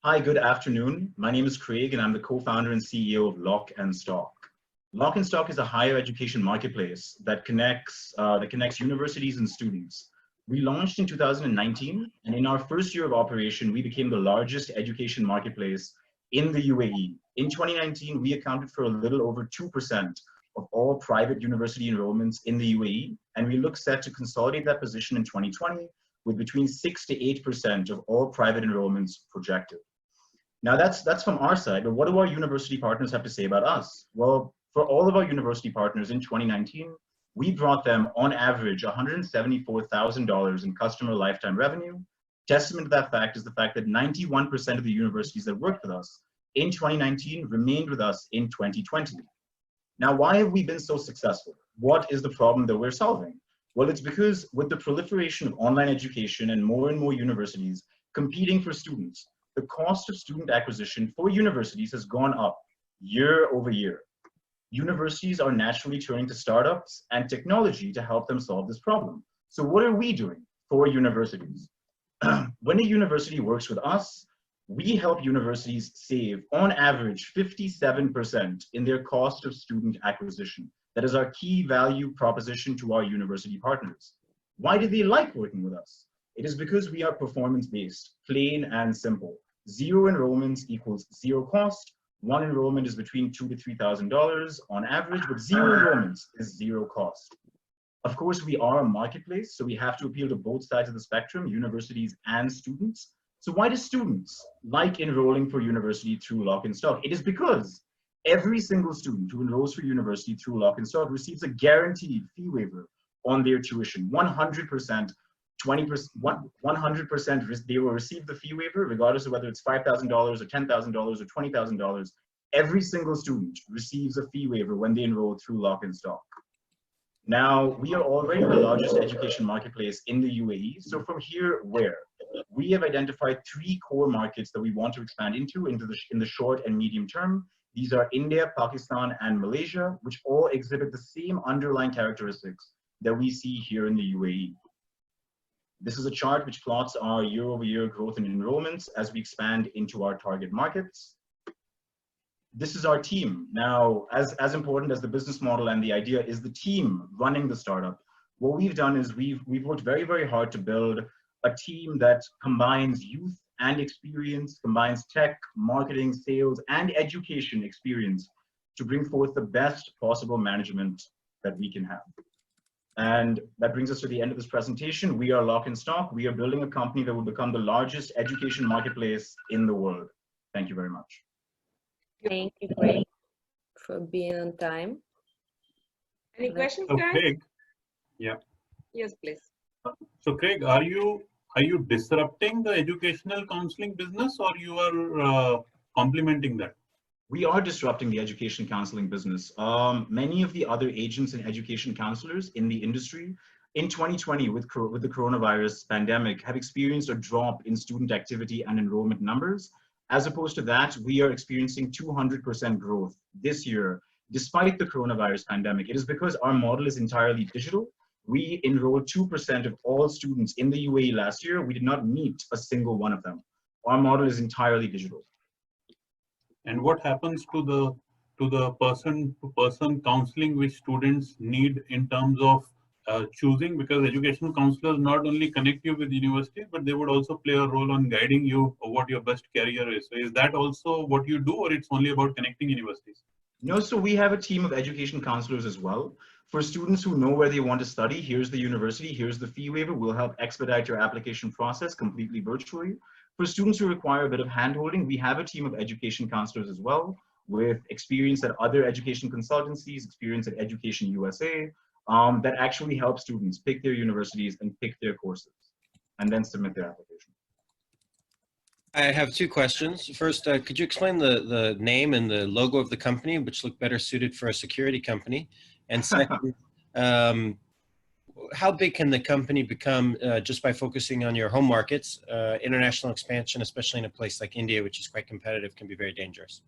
Hi, good afternoon. My name is Craig, and I'm the co-founder and CEO of Lock and Stock. Lock and Stock is a higher education marketplace that connects universities and students. We launched in 2019, and in our first year of operation, we became the largest education marketplace in the UAE. In 2019, we accounted for a little over 2% of all private university enrollments in the UAE, and we look set to consolidate that position in 2020 with between 6 to 8% of all private enrollments projected. Now that's from our side, but what do our university partners have to say about us? Well, for all of our university partners in 2019, we brought them on average $174,000 in customer lifetime revenue. Testament to that fact is the fact that 91% of the universities that worked with us in 2019 remained with us in 2020. Now, why have we been so successful? What is the problem that we're solving? Well, it's because with the proliferation of online education and more universities competing for students, the cost of student acquisition for universities has gone up year over year. Universities are naturally turning to startups and technology to help them solve this problem. So what are we doing for universities? When a university works with us, we help universities save on average 57% in their cost of student acquisition. That is our key value proposition to our university partners. Why do they like working with us? It is because we are performance-based, plain and simple. 0 enrollments equals 0 cost. 1 enrollment is between $2,000 to $3,000 on average, but 0 enrollments is 0 cost. Of course, we are a marketplace, so we have to appeal to both sides of the spectrum, universities and students. So why do students like enrolling for university through Lock and Stock? It is because every single student who enrolls for university through Lock and Stock receives a guaranteed fee waiver on their tuition, 100%. 100% they will receive the fee waiver regardless of whether it's $5,000 or $10,000 or $20,000. Every single student receives a fee waiver when they enroll through Lock and Stock. Now, we are already the largest education marketplace in the UAE. So from here, where? We have identified 3 core markets that we want to expand into in the short and medium term. These are India, Pakistan, and Malaysia, which all exhibit the same underlying characteristics that we see here in the UAE. This is a chart which plots our year-over-year growth in enrollments as we expand into our target markets. This is our team. Now, as important as the business model and the idea is the team running the startup, what we've done is we've worked very hard to build a team that combines youth and experience, combines tech, marketing, sales, and education experience to bring forth the best possible management that we can have. And that brings us to the end of this presentation. We are Lock and Stock. We are building a company that will become the largest education marketplace in the world. Thank you very much. Thank you, Craig, for being on time. Any questions, So guys? Craig, yeah. Yes, please. So Craig, are you disrupting the educational counseling business, or you are complementing that? We are disrupting the education counseling business. Many of the other agents and education counselors in the industry in 2020 with the coronavirus pandemic have experienced a drop in student activity and enrollment numbers. As opposed to that, we are experiencing 200% growth this year, despite the coronavirus pandemic. It is because our model is entirely digital. We enrolled 2% of all students in the UAE last year. We did not meet a single one of them. Our model is entirely digital. And what happens to the person-to-person counseling which students need in terms of choosing? Because educational counselors not only connect you with universities, but they would also play a role on guiding you of what your best career is. So is that also what you do, or it's only about connecting universities? No, so we have a team of education counselors as well. For students who know where they want to study, here's the university, here's the fee waiver. We'll help expedite your application process completely virtually. For students who require a bit of handholding, we have a team of education counselors as well, with experience at other education consultancies, experience at Education USA, that actually help students pick their universities and pick their courses, and then submit their application. I have 2 questions. First, could you explain the name and the logo of the company, which look better suited for a security company? And second, how big can the company become just by focusing on your home markets? International expansion, especially in a place like India, which is quite competitive, can be very dangerous.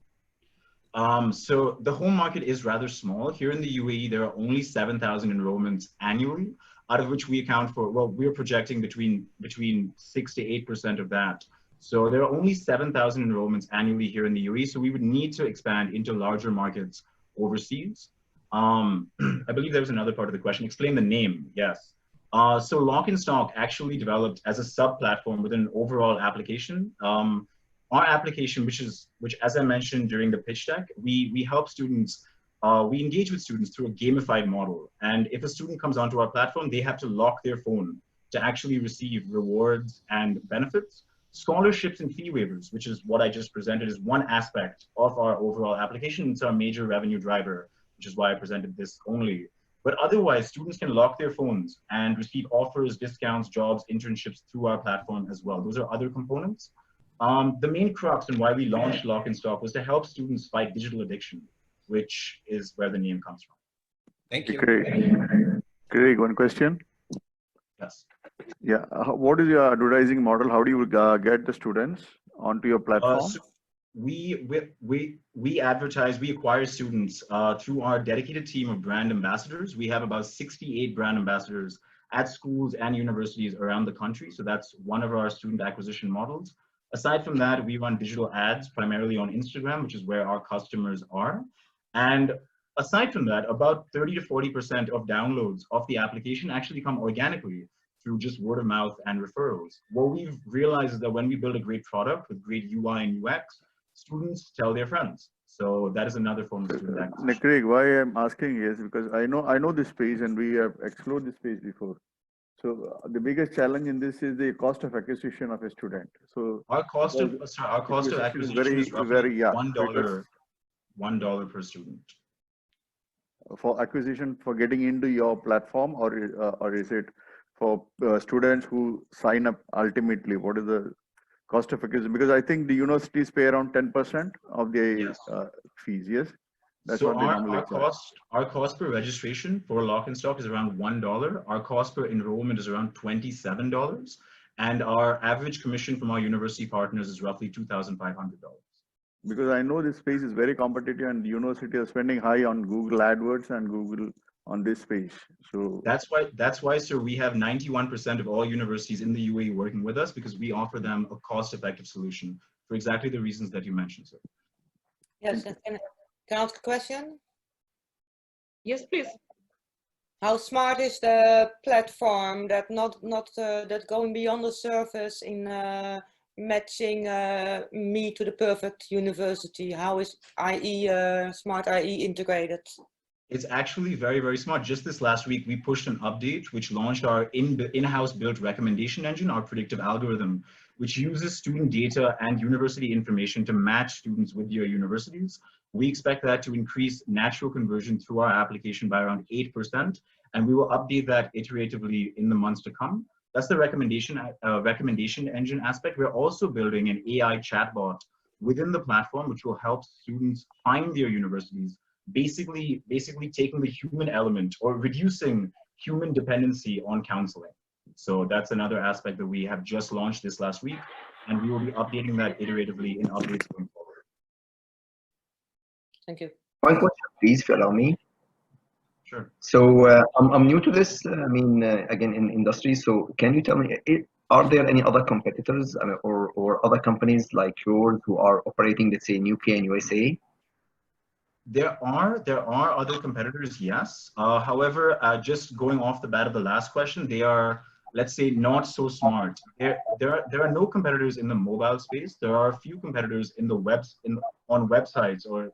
So the home market is rather small. Here in the UAE, there are only 7,000 enrollments annually, out of which we account for, well, we're projecting between 6 to 8% of that So there are only 7,000 enrollments annually here in the UAE. So we would need to expand into larger markets overseas. I believe there was another part of the question. Explain the name. Yes. So Lock and Stock actually developed as a sub-platform within an overall application. Our application, which as I mentioned during the pitch deck, we help students, we engage with students through a gamified model. And if a student comes onto our platform, they have to lock their phone to actually receive rewards and benefits. Scholarships and fee waivers, which is what I just presented, is one aspect of our overall application. It's our major revenue driver, which is why I presented this only. But otherwise, students can lock their phones and receive offers, discounts, jobs, internships through our platform as well. Those are other components. The main crux and why we launched Lock and Stock was to help students fight digital addiction, which is where the name comes from. Thank you. Craig, one question. Yes. Yeah, what is your advertising model? How do you get the students onto your platform? So we advertise, we acquire students through our dedicated team of brand ambassadors. We have about 68 brand ambassadors at schools and universities around the country. So that's one of our student acquisition models. Aside from that, we run digital ads primarily on Instagram, which is where our customers are. And aside from that, about 30 to 40% of downloads of the application actually come organically through just word of mouth and referrals. What we've realized is that when we build a great product with great UI and UX, students tell their friends. So that is another form of student acquisition. Craig, why I'm asking is because I know this space and we have explored this space before. So the biggest challenge in this is the cost of acquisition of a student. So our cost of acquisition is roughly $1 per student. For acquisition, for getting into your platform, or is it for students who sign up ultimately? What is the cost of acquisition? Because I think the universities pay around 10% of the fees. Yes, that's so what they normally our cost per registration for Lock and Stock is around $1. Our cost per enrollment is around $27, and our average commission from our university partners is roughly $2,500. Because I know this space is very competitive, and the university are spending high on Google AdWords and Google on this space. So that's why, sir, we have 91% of all universities in the UAE working with us, because we offer them a cost-effective solution for exactly the reasons that you mentioned, sir. Yes, can I ask a question? Yes, please. How smart is the platform that that going beyond the surface in matching me to the perfect university? How is Smart IE integrated? It's actually very, very smart. Just this last week, we pushed an update which launched our in-house built recommendation engine, our predictive algorithm, which uses student data and university information to match students with your universities. We expect that to increase natural conversion through our application by around 8%, and we will update that iteratively in the months to come. That's the recommendation engine aspect. We're also building an AI chatbot within the platform, which will help students find their universities, basically taking the human element or reducing human dependency on counseling. So that's another aspect that we have just launched this last week, and we will be updating that iteratively in updates going forward. Thank you. One question, please, if you allow me. Sure. So I'm new to this, again, in industry. So can you tell me, are there any other competitors or other companies like yours who are operating, let's say, in UK and USA? There are other competitors, yes. However, just going off the bat of the last question, they are, let's say, not so smart. There are no competitors in the mobile space. There are a few competitors in the on websites or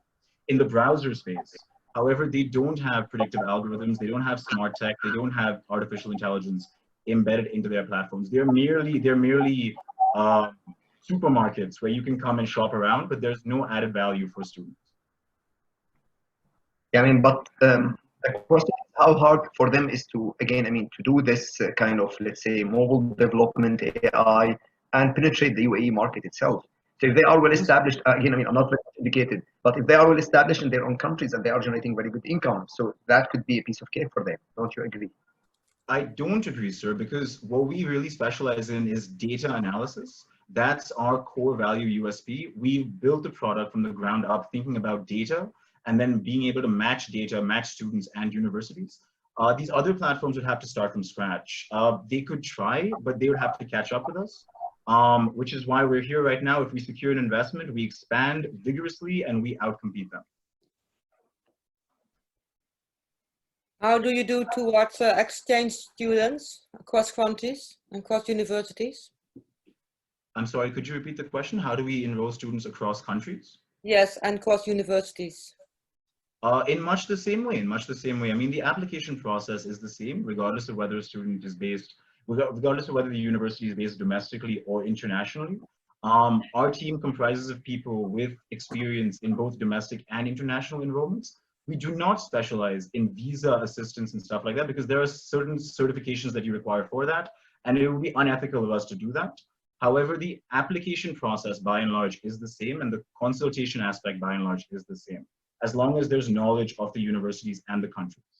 in the browser space. However, they don't have predictive algorithms. They don't have smart tech. They don't have artificial intelligence embedded into their platforms. They're merely supermarkets where you can come and shop around, but there's no added value for students. Yeah, but the question is how hard for them is to, again, to do this kind of, let's say, mobile development, AI, and penetrate the UAE market itself. So if they are well established, again, I'm not very educated, but if they are well established in their own countries and they are generating very good income, so that could be a piece of cake for them. Don't you agree? I don't agree, sir, because what we really specialize in is data analysis. That's our core value USP. We built the product from the ground up, thinking about data, and then being able to match data, match students and universities. These other platforms would have to start from scratch. They could try, but they would have to catch up with us. which is why we're here right now. If we secure an investment, we expand vigorously and we outcompete them. How do you do towards exchange students across countries and across universities? I'm sorry, could you repeat the question? How do we enroll students across countries? Yes, and across universities. In much the same way, I mean, the application process is the same, regardless of whether a student is based, regardless of whether the university is based domestically or internationally. Our team comprises of people with experience in both domestic and international enrollments. We do not specialize in visa assistance and stuff like that because there are certain certifications that you require for that, and it would be unethical of us to do that. However, the application process by and large is the same, and the consultation aspect by and large is the same, as long as there's knowledge of the universities and the countries.